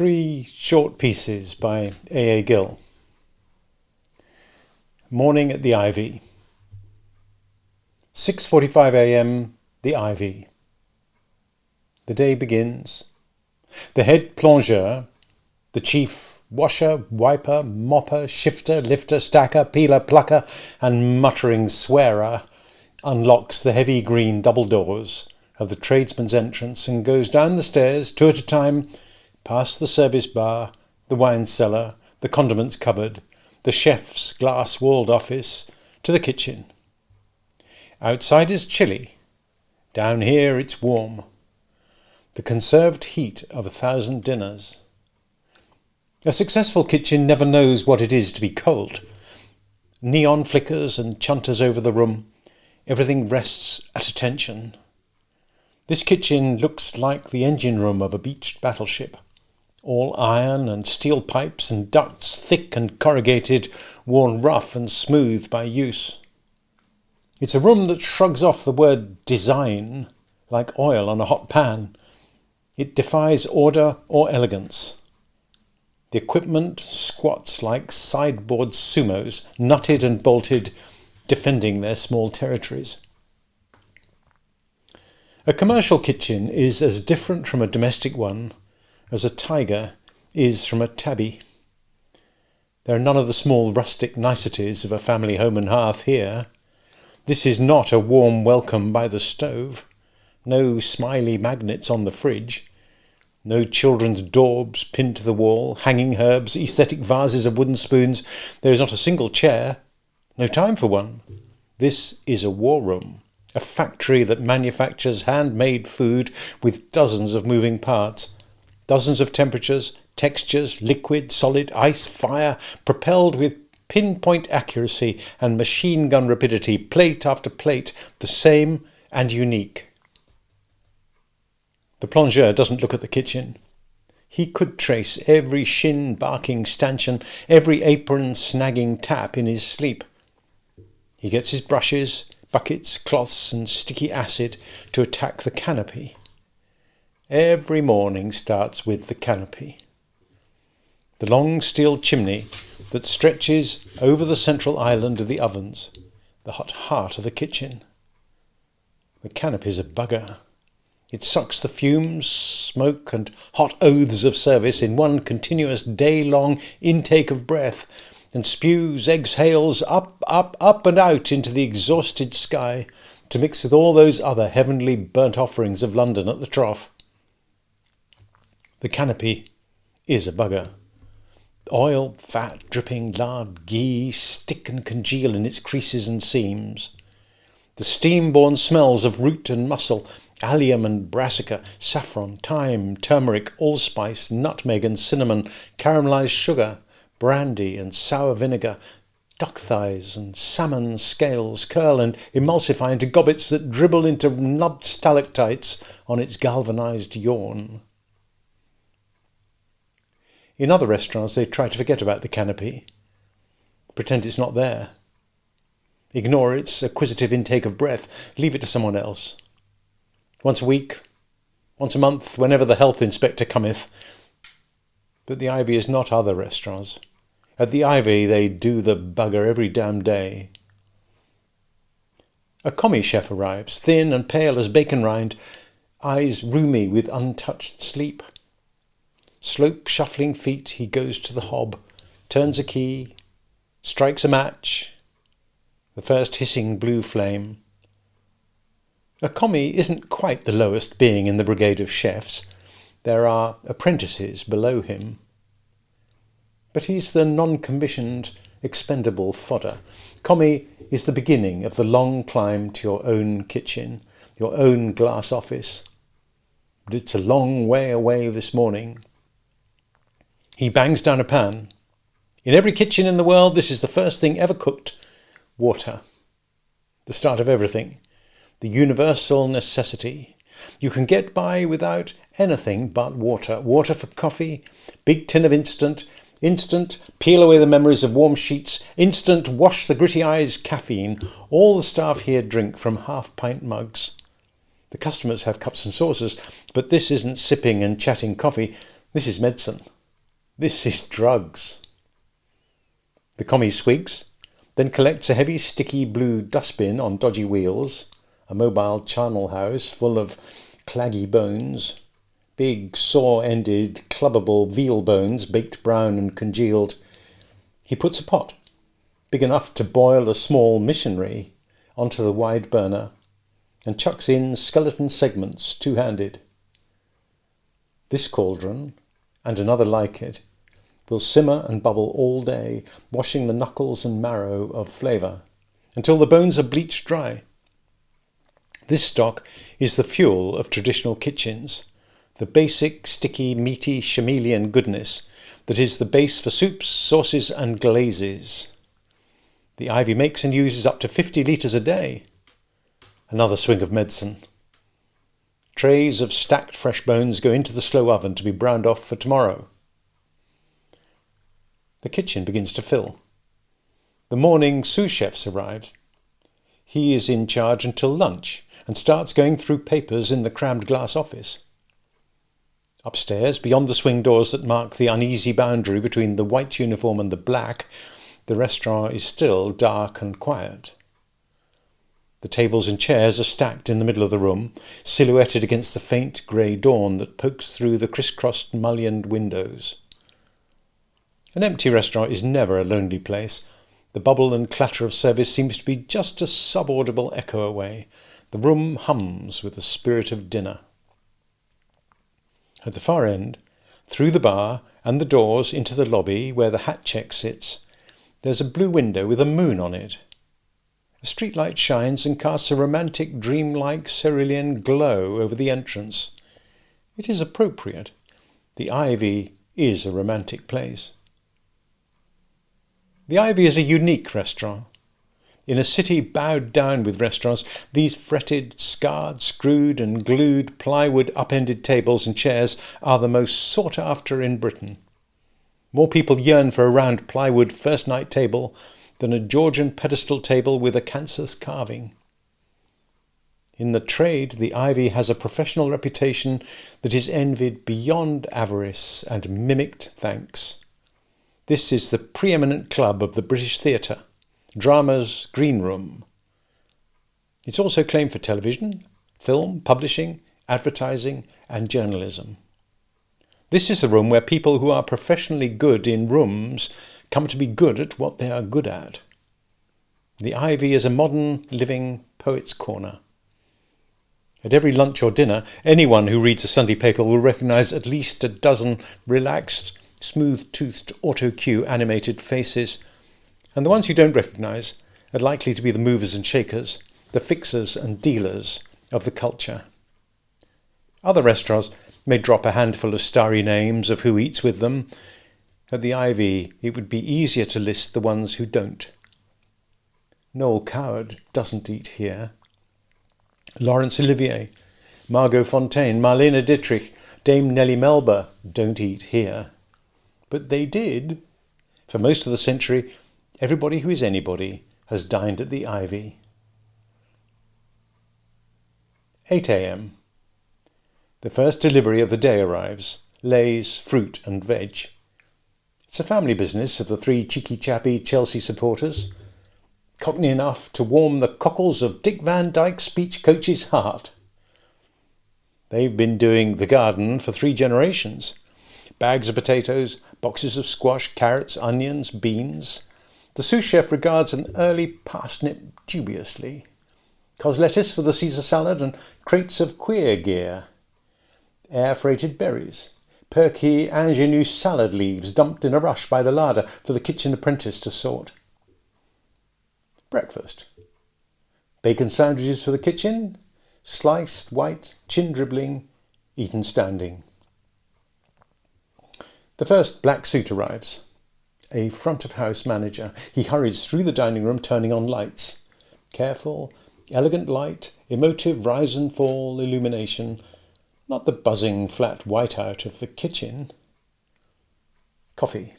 Three short pieces by A. Gill. Morning at the Ivy. 6:45 a.m. The Ivy. The day begins. The head planger, the chief washer, wiper, mopper, shifter, lifter, stacker, peeler, plucker, and muttering swearer, unlocks the heavy green double doors of the tradesman's entrance and goes down the stairs, two at a time, past the service bar, the wine cellar, the condiments cupboard, the chef's glass-walled office, to the kitchen. Outside is chilly. Down here it's warm. The conserved heat of 1,000 dinners. A successful kitchen never knows what it is to be cold. Neon flickers and chunters over the room. Everything rests at attention. This kitchen looks like the engine room of a beached battleship. All iron and steel pipes and ducts, thick and corrugated, worn rough and smooth by use. It's a room that shrugs off the word design like oil on a hot pan. It defies order or elegance. The equipment squats like sideboard sumos, nutted and bolted, defending their small territories. A commercial kitchen is as different from a domestic one as a tiger is from a tabby. There are none of the small rustic niceties of a family home and hearth here. This is not a warm welcome by the stove. No smiley magnets on the fridge. No children's daubs pinned to the wall, hanging herbs, aesthetic vases of wooden spoons. There is not a single chair. No time for one. This is a war room, a factory that manufactures handmade food with dozens of moving parts. Dozens of temperatures, textures, liquid, solid, ice, fire, propelled with pinpoint accuracy and machine gun rapidity, plate after plate, the same and unique. The plongeur doesn't look at the kitchen. He could trace every shin-barking stanchion, every apron-snagging tap in his sleep. He gets his brushes, buckets, cloths and sticky acid to attack the canopy. Every morning starts with the canopy. The long steel chimney that stretches over the central island of the ovens, the hot heart of the kitchen. The canopy's a bugger. It sucks the fumes, smoke and hot oaths of service in one continuous day-long intake of breath and spews, exhales up, up, up and out into the exhausted sky to mix with all those other heavenly burnt offerings of London at the trough. The canopy is a bugger. Oil, fat, dripping, lard, ghee stick and congeal in its creases and seams. The steam-borne smells of root and mussel, allium and brassica, saffron, thyme, turmeric, allspice, nutmeg and cinnamon, caramelized sugar, brandy and sour vinegar, duck thighs and salmon scales curl and emulsify into gobbets that dribble into nubbed stalactites on its galvanized yawn. In other restaurants, they try to forget about the canopy, pretend it's not there, ignore its acquisitive intake of breath, leave it to someone else. Once a week, once a month, whenever the health inspector cometh. But the Ivy is not other restaurants. At the Ivy, they do the bugger every damn day. A commie chef arrives, thin and pale as bacon rind, eyes rheumy with untouched sleep. Slope shuffling feet, he goes to the hob, turns a key, strikes a match, the first hissing blue flame. A commie isn't quite the lowest being in the brigade of chefs. There are apprentices below him. But he's the non-commissioned, expendable fodder. Commie is the beginning of the long climb to your own kitchen, your own glass office. But it's a long way away this morning. He bangs down a pan. In every kitchen in the world, this is the first thing ever cooked. Water. The start of everything. The universal necessity. You can get by without anything but water. Water for coffee, big tin of instant, peel away the memories of warm sheets, instant, wash the gritty eyes caffeine. All the staff here drink from half-pint mugs. The customers have cups and saucers, but this isn't sipping and chatting coffee. This is medicine. This is drugs. The commie swigs, then collects a heavy, sticky blue dustbin on dodgy wheels, a mobile charnel house full of claggy bones, big, saw-ended, clubbable veal bones, baked brown and congealed. He puts a pot, big enough to boil a small missionary, onto the wide burner, and chucks in skeleton segments two-handed. This cauldron, and another like it, will simmer and bubble all day, washing the knuckles and marrow of flavour, until the bones are bleached dry. This stock is the fuel of traditional kitchens, the basic, sticky, meaty, chameleon goodness that is the base for soups, sauces and glazes. The ivy makes and uses up to 50 litres a day. Another swing of medicine. Trays of stacked fresh bones go into the slow oven to be browned off for tomorrow. The kitchen begins to fill. The morning sous chef arrives. He is in charge until lunch and starts going through papers in the crammed glass office. Upstairs, beyond the swing doors that mark the uneasy boundary between the white uniform and the black, the restaurant is still dark and quiet. The tables and chairs are stacked in the middle of the room, silhouetted against the faint grey dawn that pokes through the criss-crossed mullioned windows. An empty restaurant is never a lonely place. The bubble and clatter of service seems to be just a subaudible echo away. The room hums with the spirit of dinner. At the far end, through the bar and the doors into the lobby where the hat check sits, there's a blue window with a moon on it. A streetlight shines and casts a romantic, dreamlike, cerulean glow over the entrance. It is appropriate. The Ivy is a romantic place. The Ivy is a unique restaurant. In a city bowed down with restaurants, these fretted, scarred, screwed and glued plywood upended tables and chairs are the most sought after in Britain. More people yearn for a round plywood first-night table than a Georgian pedestal table with a Kansas carving. In the trade, the Ivy has a professional reputation that is envied beyond avarice and mimicked thanks. This is the preeminent club of the British theatre, drama's green room. It's also claimed for television, film, publishing, advertising and journalism. This is the room where people who are professionally good in rooms come to be good at what they are good at. The Ivy is a modern, living poet's corner. At every lunch or dinner, anyone who reads a Sunday paper will recognise at least a dozen relaxed, smooth-toothed auto-cue animated faces, and the ones you don't recognise are likely to be the movers and shakers, the fixers and dealers of the culture. Other restaurants may drop a handful of starry names of who eats with them. At the Ivy, it would be easier to list the ones who don't. Noel Coward doesn't eat here. Laurence Olivier, Margot Fontaine, Marlene Dietrich, Dame Nellie Melba don't eat here. But they did. For most of the century, everybody who is anybody has dined at the Ivy. 8 a.m. The first delivery of the day arrives. Lays, fruit and veg. It's a family business of the three cheeky chappy Chelsea supporters. Cockney enough to warm the cockles of Dick Van Dyke's speech coach's heart. They've been doing the garden for 3 generations. Bags of potatoes, boxes of squash, carrots, onions, beans. The sous chef regards an early parsnip dubiously. Cos lettuce for the Caesar salad and crates of queer gear. Air-freighted berries. Perky ingenue salad leaves dumped in a rush by the larder for the kitchen apprentice to sort. Breakfast. Bacon sandwiches for the kitchen. Sliced, white, chin-dribbling, eaten standing. The first black suit arrives. A front-of-house manager. He hurries through the dining room, turning on lights. Careful, elegant light, emotive rise and fall illumination. Not the buzzing flat whiteout of the kitchen. Coffee.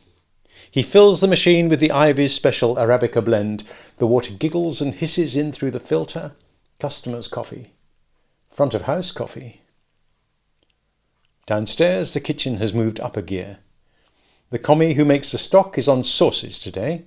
He fills the machine with the Ivy's special Arabica blend. The water giggles and hisses in through the filter. Customer's coffee. Front-of-house coffee. Downstairs, the kitchen has moved up a gear. The commie who makes the stock is on sauces today.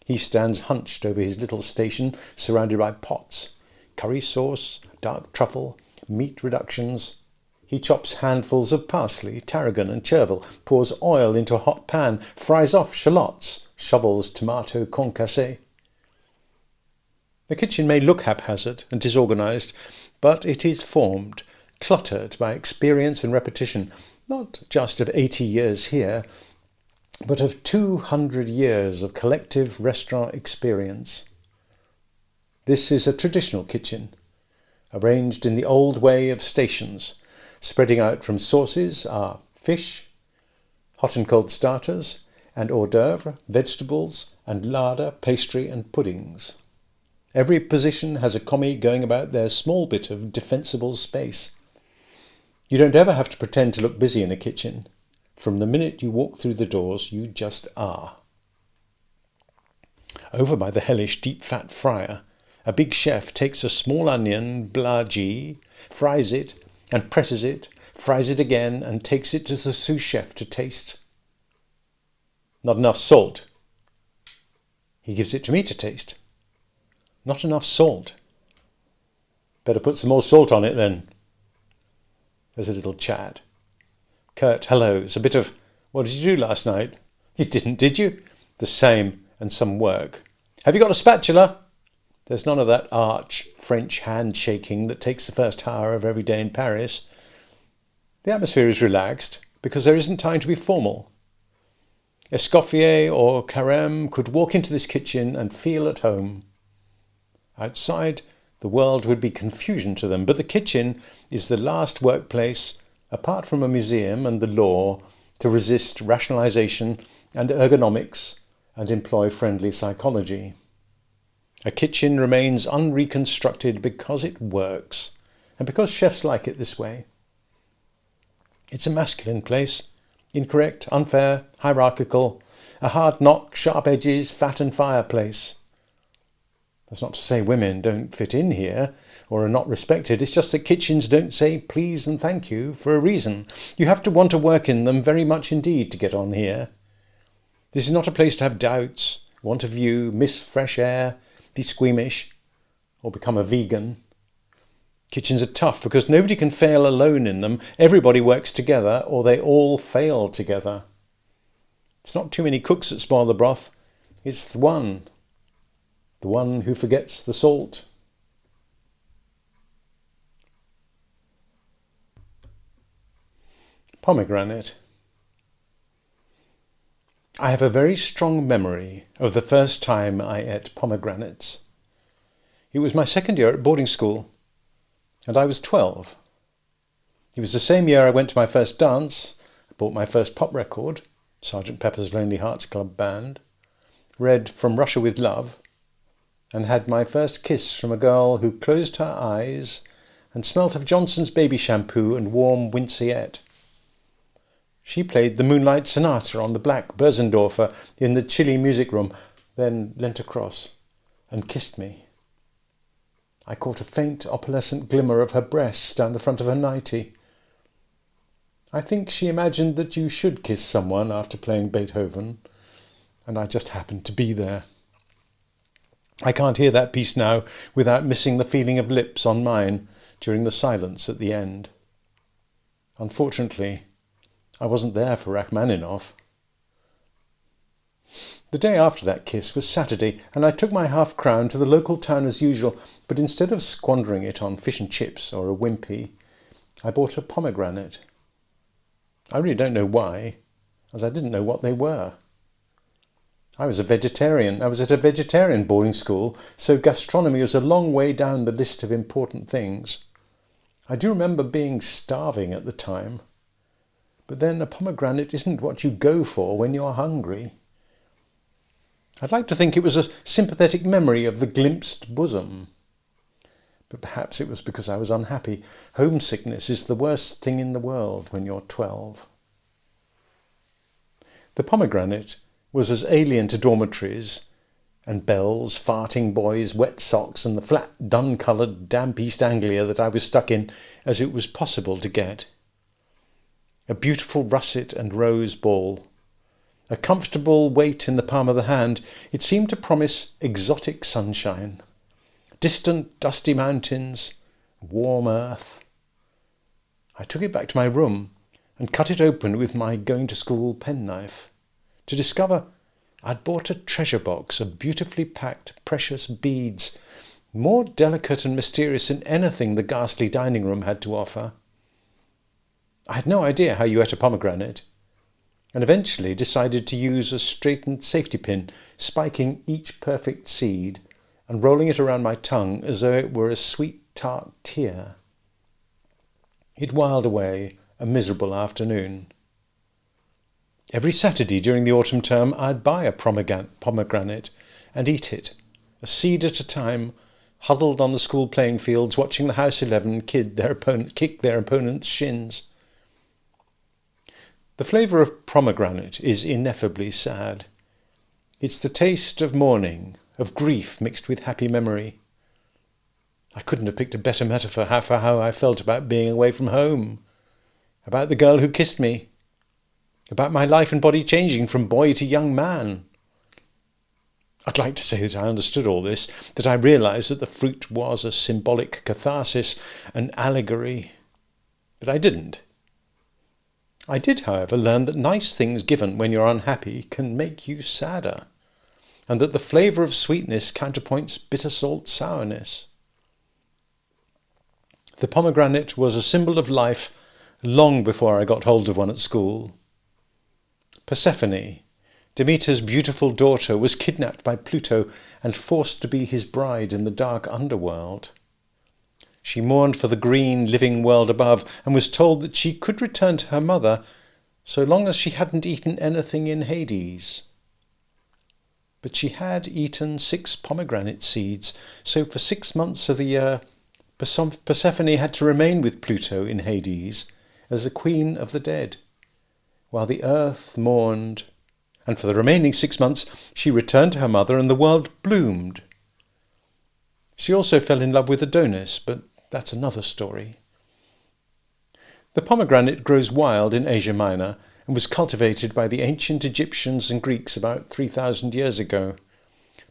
He stands hunched over his little station, surrounded by pots. Curry sauce, dark truffle, meat reductions. He chops handfuls of parsley, tarragon and chervil, pours oil into a hot pan, fries off shallots, shovels tomato concassé. The kitchen may look haphazard and disorganised, but it is formed, cluttered by experience and repetition, not just of 80 years here, but of 200 years of collective restaurant experience. This is a traditional kitchen, arranged in the old way of stations. Spreading out from sauces are fish, hot and cold starters, and hors d'oeuvre, vegetables, and larder, pastry, and puddings. Every position has a commie going about their small bit of defensible space. You don't ever have to pretend to look busy in a kitchen. From the minute you walk through the doors, you just are. Over by the hellish deep-fat fryer, a big chef takes a small onion, blagee, fries it, and presses it, fries it again, and takes it to the sous chef to taste. Not enough salt. He gives it to me to taste. Not enough salt. Better put some more salt on it then. There's a little chat. Curt hellos, a bit of, "What did you do last night?" "You didn't, did you?" "The same, and some work." "Have you got a spatula?" There's none of that arch French handshaking that takes the first hour of every day in Paris. The atmosphere is relaxed because there isn't time to be formal. Escoffier or Carême could walk into this kitchen and feel at home. Outside, the world would be confusion to them, but the kitchen is the last workplace, apart from a museum and the law, to resist rationalisation and ergonomics and employ friendly psychology. A kitchen remains unreconstructed because it works, and because chefs like it this way. It's a masculine place, incorrect, unfair, hierarchical, a hard knock, sharp edges, fat and fireplace. That's not to say women don't fit in here or are not respected. It's just that kitchens don't say please and thank you for a reason. You have to want to work in them very much indeed to get on here. This is not a place to have doubts, want a view, miss fresh air, be squeamish, or become a vegan. Kitchens are tough because nobody can fail alone in them. Everybody works together or they all fail together. It's not too many cooks that spoil the broth. It's the one who forgets the salt. Pomegranate. I have a very strong memory of the first time I ate pomegranates. It was my second year at boarding school, and I was 12. It was the same year I went to my first dance, bought my first pop record, Sgt. Pepper's Lonely Hearts Club Band, read From Russia with Love, and had my first kiss from a girl who closed her eyes and smelt of Johnson's baby shampoo and warm Winceyette. She played the Moonlight Sonata on the black Bösendorfer in the chilly music room, then leant across and kissed me. I caught a faint opalescent glimmer of her breasts down the front of her nightie. I think she imagined that you should kiss someone after playing Beethoven, and I just happened to be there. I can't hear that piece now without missing the feeling of lips on mine during the silence at the end. Unfortunately, I wasn't there for Rachmaninoff. The day after that kiss was Saturday, and I took my half-crown to the local town as usual, but instead of squandering it on fish and chips or a wimpy, I bought a pomegranate. I really don't know why, as I didn't know what they were. I was a vegetarian. I was at a vegetarian boarding school, so gastronomy was a long way down the list of important things. I do remember being starving at the time. But then a pomegranate isn't what you go for when you're hungry. I'd like to think it was a sympathetic memory of the glimpsed bosom. But perhaps it was because I was unhappy. Homesickness is the worst thing in the world when you're 12. The pomegranate was as alien to dormitories and bells, farting boys, wet socks and the flat, dun-coloured, damp East Anglia that I was stuck in as it was possible to get. a beautiful russet and rose ball. A comfortable weight in the palm of the hand, it seemed to promise exotic sunshine, distant dusty mountains, warm earth. I took it back to my room and cut it open with my going-to-school penknife to discover I'd bought a treasure box of beautifully packed precious beads, more delicate and mysterious than anything the ghastly dining room had to offer. I had no idea how you ate a pomegranate, and eventually decided to use a straightened safety pin, spiking each perfect seed and rolling it around my tongue as though it were a sweet tart tear. It whiled away a miserable afternoon. Every Saturday during the autumn term I'd buy a pomegranate and eat it, a seed at a time, huddled on the school playing fields watching the House 11 kick their opponent's shins. The flavour of pomegranate is ineffably sad. It's the taste of mourning, of grief mixed with happy memory. I couldn't have picked a better metaphor for how I felt about being away from home, about the girl who kissed me, about my life and body changing from boy to young man. I'd like to say that I understood all this, that I realised that the fruit was a symbolic catharsis, an allegory, but I didn't. I did, however, learn that nice things given when you're unhappy can make you sadder, and that the flavour of sweetness counterpoints bitter salt sourness. The pomegranate was a symbol of life long before I got hold of one at school. Persephone, Demeter's beautiful daughter, was kidnapped by Pluto and forced to be his bride in the dark underworld. She mourned for the green, living world above and was told that she could return to her mother so long as she hadn't eaten anything in Hades. But she had eaten 6 pomegranate seeds, so for 6 months of the year Persephone had to remain with Pluto in Hades as a queen of the dead, while the earth mourned, and for the remaining 6 months she returned to her mother and the world bloomed. She also fell in love with Adonis, but that's another story. The pomegranate grows wild in Asia Minor and was cultivated by the ancient Egyptians and Greeks about 3,000 years ago.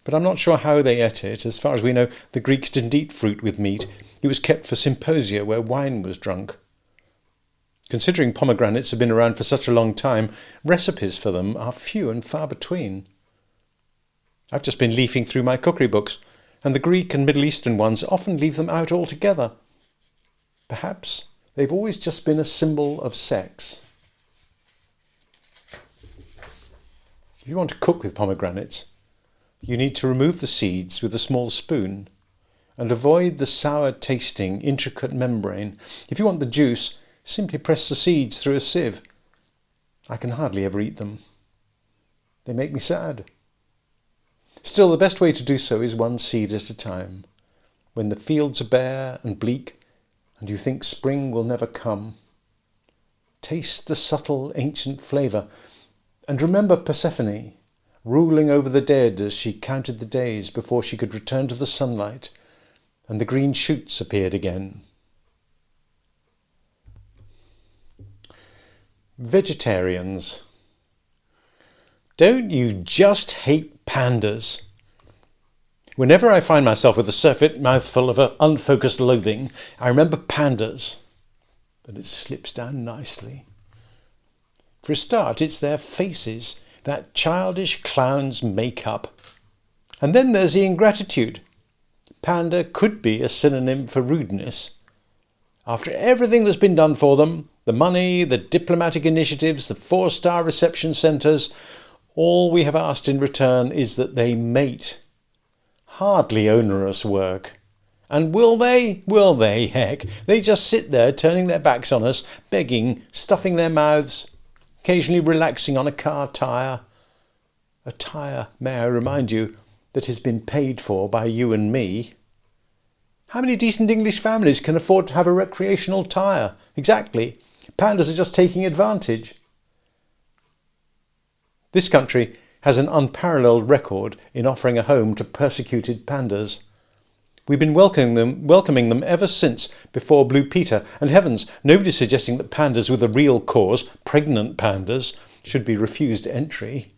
But I'm not sure how they ate it. As far as we know, the Greeks didn't eat fruit with meat. It was kept for symposia where wine was drunk. Considering pomegranates have been around for such a long time, recipes for them are few and far between. I've just been leafing through my cookery books, and the Greek and Middle Eastern ones often leave them out altogether. Perhaps they've always just been a symbol of sex. If you want to cook with pomegranates, you need to remove the seeds with a small spoon and avoid the sour-tasting, intricate membrane. If you want the juice, simply press the seeds through a sieve. I can hardly ever eat them. They make me sad. Still, the best way to do so is one seed at a time. When the fields are bare and bleak, and you think spring will never come, taste the subtle ancient flavour, and remember Persephone, ruling over the dead as she counted the days before she could return to the sunlight, and the green shoots appeared again. Vegetarians. Don't you just hate pandas? Whenever I find myself with a surfeit mouthful of unfocused loathing, I remember pandas, but it slips down nicely. For a start, it's their faces, that childish clown's make-up. And then there's the ingratitude. Panda could be a synonym for rudeness. After everything that's been done for them, the money, the diplomatic initiatives, the 4-star reception centres, all we have asked in return is that they mate. Hardly onerous work. And will they? Will they? Heck, they just sit there turning their backs on us, begging, stuffing their mouths, occasionally relaxing on a car tyre. A tyre, may I remind you, that has been paid for by you and me. How many decent English families can afford to have a recreational tyre? Exactly. Pandas are just taking advantage. This country has an unparalleled record in offering a home to persecuted pandas. We've been welcoming them ever since before Blue Peter. And heavens, nobody's suggesting that pandas with a real cause, pregnant pandas, should be refused entry.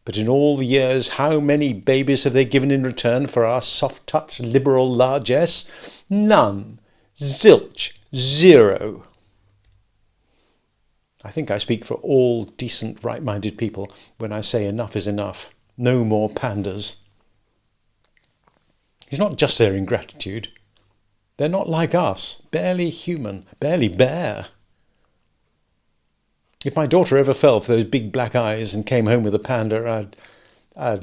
But in all the years, how many babies have they given in return for our soft-touch liberal largesse? None. Zilch. Zero. I think I speak for all decent, right-minded people when I say enough is enough. No more pandas. It's not just their ingratitude. They're not like us, barely human, barely bear. If my daughter ever fell for those big black eyes and came home with a panda, I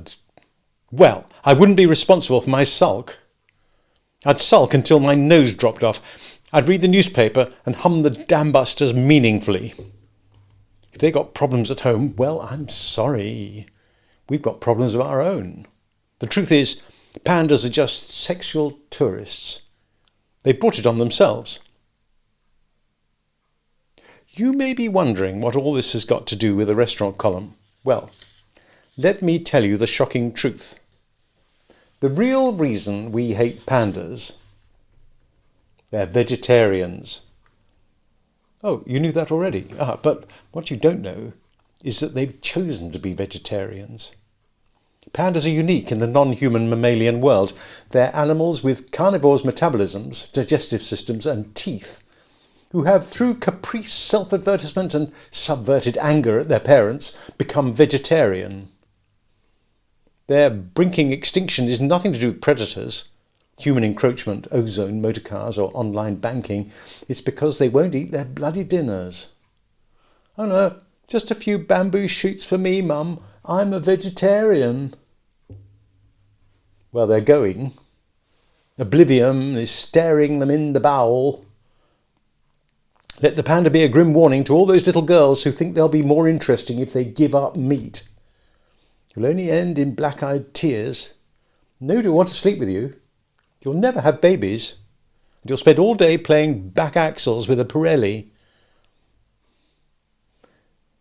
wouldn't be responsible for my sulk. I'd sulk until my nose dropped off. I'd read the newspaper and hum the dambusters meaningfully. If they got problems at home, well, I'm sorry. We've got problems of our own. The truth is, pandas are just sexual tourists. They brought it on themselves. You may be wondering what all this has got to do with the restaurant column. Well, let me tell you the shocking truth. The real reason we hate pandas, they're vegetarians. Oh, you knew that already? But what you don't know is that they've chosen to be vegetarians. Pandas are unique in the non-human mammalian world. They're animals with carnivores' metabolisms, digestive systems and teeth, who have, through caprice, self-advertisement and subverted anger at their parents, become vegetarian. Their brinking extinction is nothing to do with predators, human encroachment, ozone, motor cars or online banking. It's because they won't eat their bloody dinners. Oh no, just a few bamboo shoots for me, Mum. I'm a vegetarian. Well, they're going. Oblivion is staring them in the bowel. Let the panda be a grim warning to all those little girls who think they'll be more interesting if they give up meat. You'll only end in black-eyed tears. Nobody will want to sleep with you. You'll never have babies. And you'll spend all day playing back axles with a Pirelli.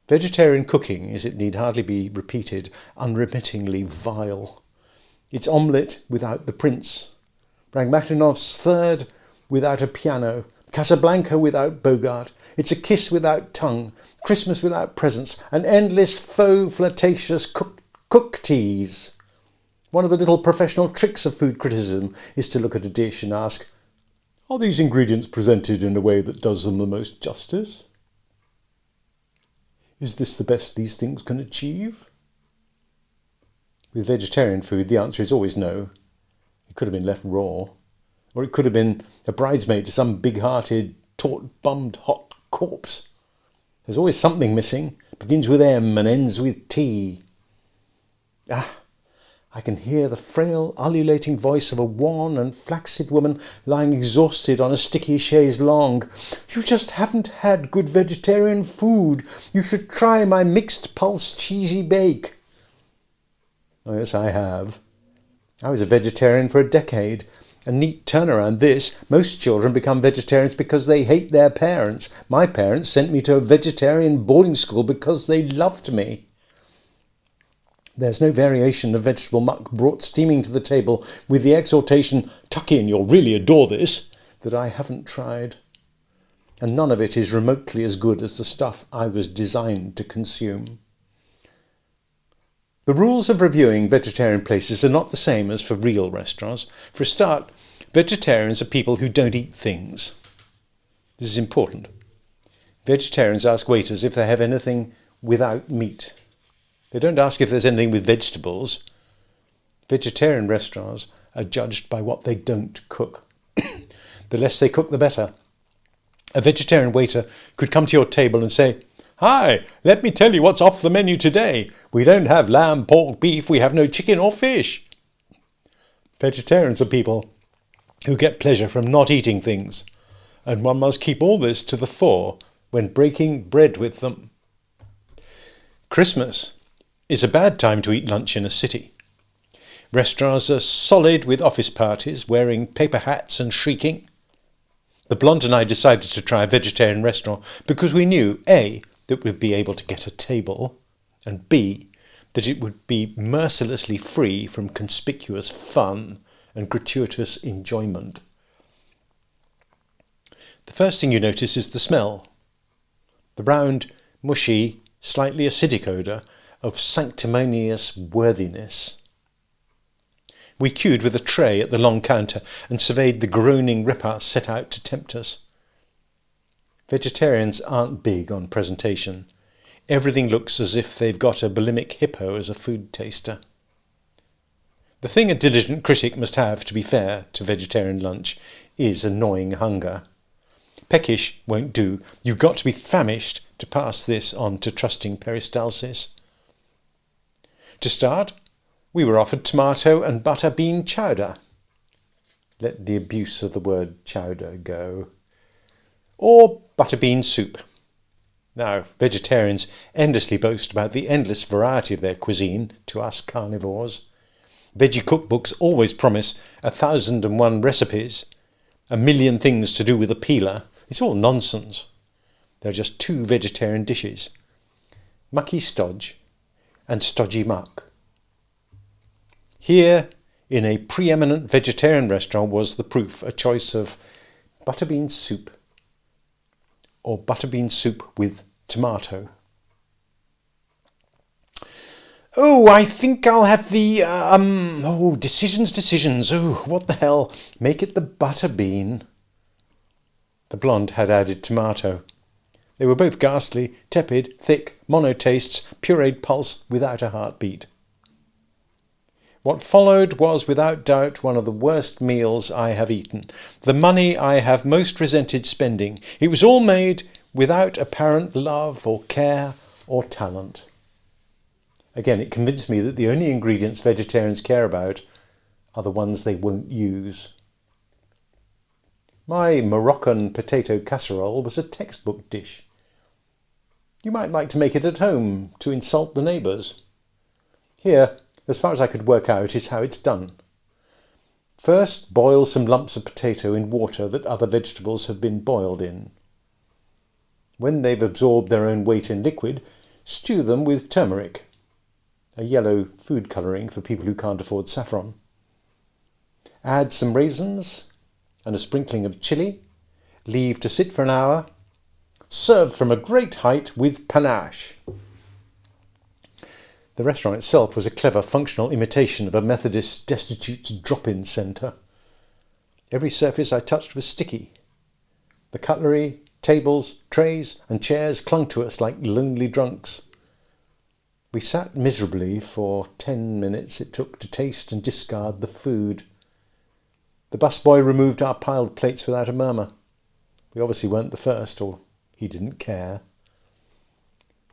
Vegetarian cooking is, it need hardly be repeated, unremittingly vile. It's omelette without the prince, Rachmaninoff's Third without a piano, Casablanca without Bogart. It's a kiss without tongue, Christmas without presents, an endless faux flirtatious cook tease. One of the little professional tricks of food criticism is to look at a dish and ask, are these ingredients presented in a way that does them the most justice? Is this the best these things can achieve? With vegetarian food, the answer is always no. It could have been left raw. Or it could have been a bridesmaid to some big-hearted, taut-bummed hot corpse. There's always something missing. Begins with M and ends with T. I can hear the frail, ululating voice of a wan and flaccid woman lying exhausted on a sticky chaise longue. You just haven't had good vegetarian food. You should try my mixed pulse cheesy bake. Oh, yes, I have. I was a vegetarian for a decade. A neat turnaround this. Most children become vegetarians because they hate their parents. My parents sent me to a vegetarian boarding school because they loved me. There's no variation of vegetable muck brought steaming to the table with the exhortation, tuck in, you'll really adore this, that I haven't tried. And none of it is remotely as good as the stuff I was designed to consume. The rules of reviewing vegetarian places are not the same as for real restaurants. For a start, vegetarians are people who don't eat things. This is important. Vegetarians ask waiters if they have anything without meat. They don't ask if there's anything with vegetables. Vegetarian restaurants are judged by what they don't cook. The less they cook, the better. A vegetarian waiter could come to your table and say, "Hi, let me tell you what's off the menu today. We don't have lamb, pork, beef. We have no chicken or fish." Vegetarians are people who get pleasure from not eating things, and one must keep all this to the fore when breaking bread with them. Christmas is a bad time to eat lunch in a city. Restaurants are solid with office parties, wearing paper hats and shrieking. The blonde and I decided to try a vegetarian restaurant because we knew, A, that we'd be able to get a table, and B, that it would be mercilessly free from conspicuous fun and gratuitous enjoyment. The first thing you notice is the smell. The round, mushy, slightly acidic odour of sanctimonious worthiness. We queued with a tray at the long counter and surveyed the groaning repast set out to tempt us. Vegetarians aren't big on presentation. Everything looks as if they've got a bulimic hippo as a food taster. The thing a diligent critic must have, to be fair to vegetarian lunch, is annoying hunger. Peckish won't do. You've got to be famished to pass this on to trusting peristalsis. To start, we were offered tomato and butter bean chowder. Let the abuse of the word chowder go. Or butter bean soup. Now, vegetarians endlessly boast about the endless variety of their cuisine to us carnivores. Veggie cookbooks always promise 1,001 recipes, 1,000,000 things to do with a peeler. It's all nonsense. There are just 2 vegetarian dishes, mucky stodge and stodgy muck. Here, in a preeminent vegetarian restaurant, was the proof, a choice of butterbean soup or butterbean soup with tomato. Oh, I think I'll have the, decisions. Oh, what the hell? Make it the butterbean. The blonde had added tomato. They were both ghastly, tepid, thick, mono-tastes, pureed pulse without a heartbeat. What followed was without doubt one of the worst meals I have eaten. The money I have most resented spending. It was all made without apparent love or care or talent. Again, it convinced me that the only ingredients vegetarians care about are the ones they won't use. My Moroccan potato casserole was a textbook dish. You might like to make it at home to insult the neighbours. Here, as far as I could work out, is how it's done. First, boil some lumps of potato in water that other vegetables have been boiled in. When they've absorbed their own weight in liquid, stew them with turmeric, a yellow food colouring for people who can't afford saffron. Add some raisins and a sprinkling of chilli. Leave to sit for an hour. Serve from a great height with panache. The restaurant itself was a clever functional imitation of a Methodist destitute's drop-in centre. Every surface I touched was sticky. The cutlery, tables, trays and chairs clung to us like lonely drunks. We sat miserably for 10 minutes it took to taste and discard the food. The busboy removed our piled plates without a murmur. We obviously weren't the first, or he didn't care.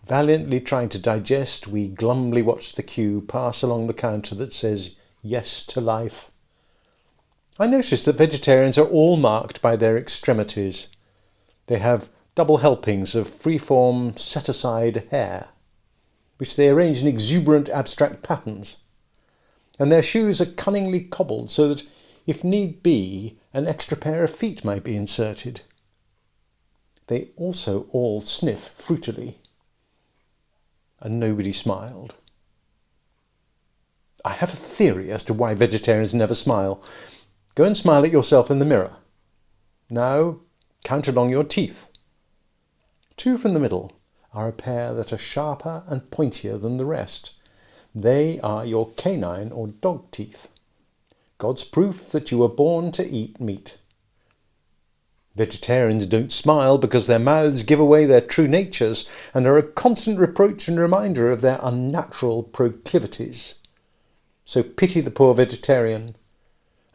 Valiantly trying to digest, we glumly watched the queue pass along the counter that says yes to life. I noticed that vegetarians are all marked by their extremities. They have double helpings of free-form set-aside hair, which they arrange in exuberant abstract patterns. And their shoes are cunningly cobbled so that, if need be, an extra pair of feet might be inserted. They also all sniff fruitily. And nobody smiled. I have a theory as to why vegetarians never smile. Go and smile at yourself in the mirror. Now, count along your teeth. 2 from the middle are a pair that are sharper and pointier than the rest. They are your canine or dog teeth. God's proof that you were born to eat meat. Vegetarians don't smile because their mouths give away their true natures and are a constant reproach and reminder of their unnatural proclivities. So pity the poor vegetarian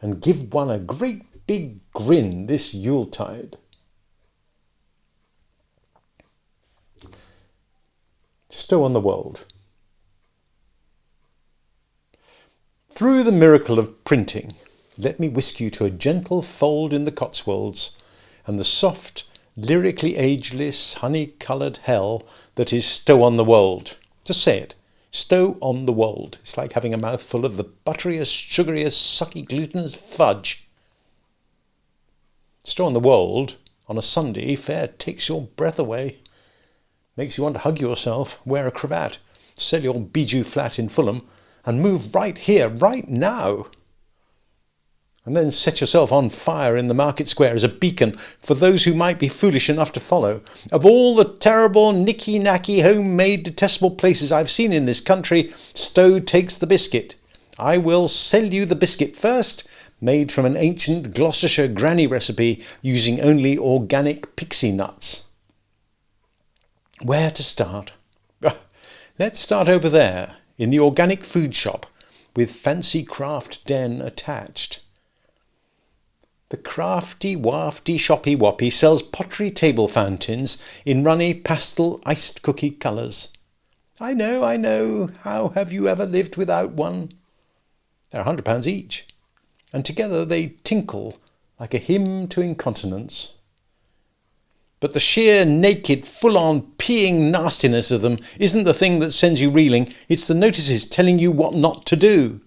and give one a great big grin this Yuletide. Stow on the Wold. Through the miracle of printing, let me whisk you to a gentle fold in the Cotswolds and the soft, lyrically ageless, honey-coloured hell that is Stow on the Wold. Just say it. Stow on the Wold. It's like having a mouthful of the butteriest, sugariest, sucky, glutinous fudge. Stow on the Wold on a Sunday fair takes your breath away. Makes you want to hug yourself, wear a cravat, sell your bijou flat in Fulham, and move right here, right now. and then set yourself on fire in the market square as a beacon for those who might be foolish enough to follow. Of all the terrible, nicky-nacky, homemade, detestable places I've seen in this country, Stowe takes the biscuit. I will sell you the biscuit first, made from an ancient Gloucestershire granny recipe using only organic pixie nuts. Where to start? Let's start over there, in the organic food shop, with fancy craft den attached. The crafty, wafty, shoppy woppy sells pottery table fountains in runny pastel iced cookie colours. I know, how have you ever lived without one? They're £100 each, and together they tinkle like a hymn to incontinence. But the sheer, naked, full-on, peeing nastiness of them isn't the thing that sends you reeling, it's the notices telling you what not to do.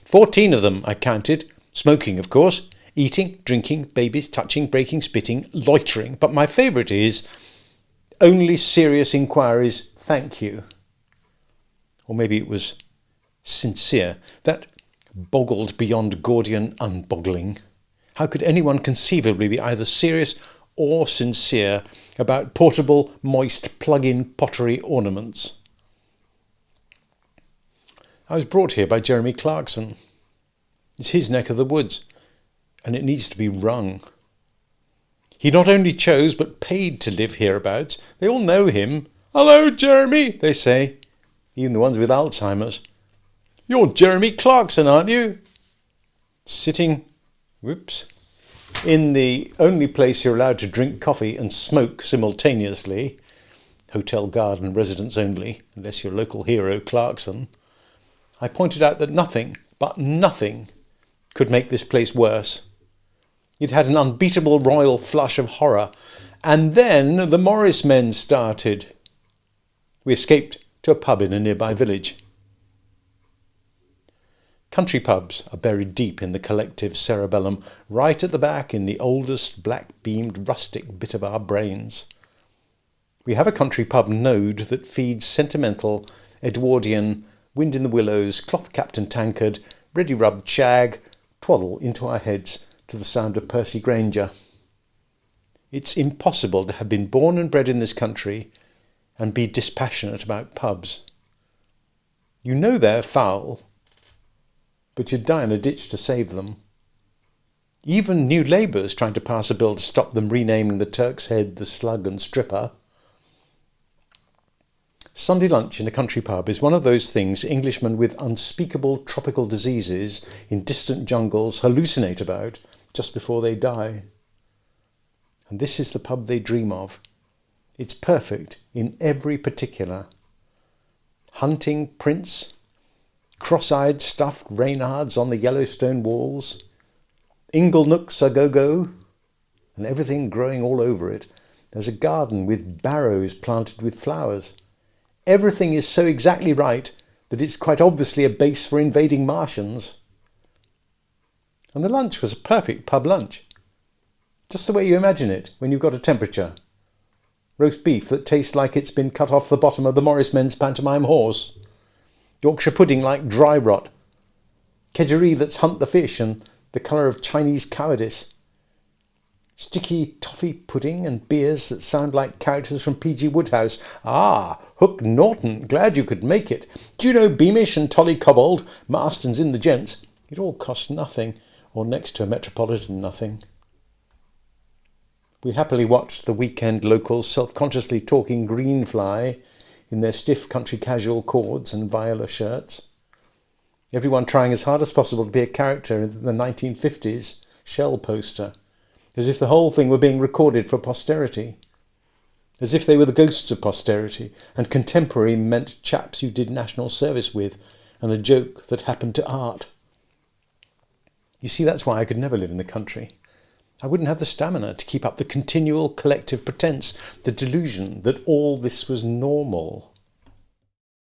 14 of them, I counted. Smoking, of course. Eating, drinking, babies, touching, breaking, spitting, loitering. But my favourite is, only serious inquiries, thank you. Or maybe it was sincere. That boggled beyond Gordian unboggling. How could anyone conceivably be either serious or sincere about portable, moist, plug-in pottery ornaments? I was brought here by Jeremy Clarkson. It's his neck of the woods, and it needs to be rung. He not only chose, but paid to live hereabouts. They all know him. "Hello, Jeremy," they say, even the ones with Alzheimer's. "You're Jeremy Clarkson, aren't you?" Sitting, in the only place you're allowed to drink coffee and smoke simultaneously, hotel garden residents only, unless you're local hero Clarkson, I pointed out that nothing, but nothing, could make this place worse. It had an unbeatable royal flush of horror. And then the Morris men started. We escaped to a pub in a nearby village. Country pubs are buried deep in the collective cerebellum, right at the back in the oldest black-beamed rustic bit of our brains. We have a country pub node that feeds sentimental, Edwardian, wind in the willows, cloth captain tankard, ready-rubbed shag, twaddle into our heads to the sound of Percy Grainger. It's impossible to have been born and bred in this country and be dispassionate about pubs. You know they're foul, but you'd die in a ditch to save them. Even New Labour's trying to pass a bill to stop them renaming the Turk's Head the Slug and Stripper. Sunday lunch in a country pub is one of those things Englishmen with unspeakable tropical diseases in distant jungles hallucinate about just before they die. And this is the pub they dream of. It's perfect in every particular. Hunting prints, cross-eyed stuffed reynards on the Yellowstone walls, inglenooks a-go-go, and everything growing all over it. There's a garden with barrows planted with flowers. Everything is so exactly right that it's quite obviously a base for invading Martians. And the lunch was a perfect pub lunch. Just the way you imagine it when you've got a temperature. Roast beef that tastes like it's been cut off the bottom of the Morris men's pantomime horse. Yorkshire pudding like dry rot. Kedgeree that's hunt the fish and the colour of Chinese cowardice. Sticky toffee pudding and beers that sound like characters from P.G. Wodehouse. Ah, Hook Norton, glad you could make it. Juno Beamish and Tolly Cobbold, Marston's in the gents. It all cost nothing, or next to a metropolitan nothing. We happily watched the weekend locals self-consciously talking greenfly in their stiff country casual cords and viola shirts. Everyone trying as hard as possible to be a character in the 1950s Shell poster, as if the whole thing were being recorded for posterity, as if they were the ghosts of posterity, and contemporary meant chaps you did national service with, and a joke that happened to art. You see, that's why I could never live in the country. I wouldn't have the stamina to keep up the continual collective pretence, the delusion that all this was normal.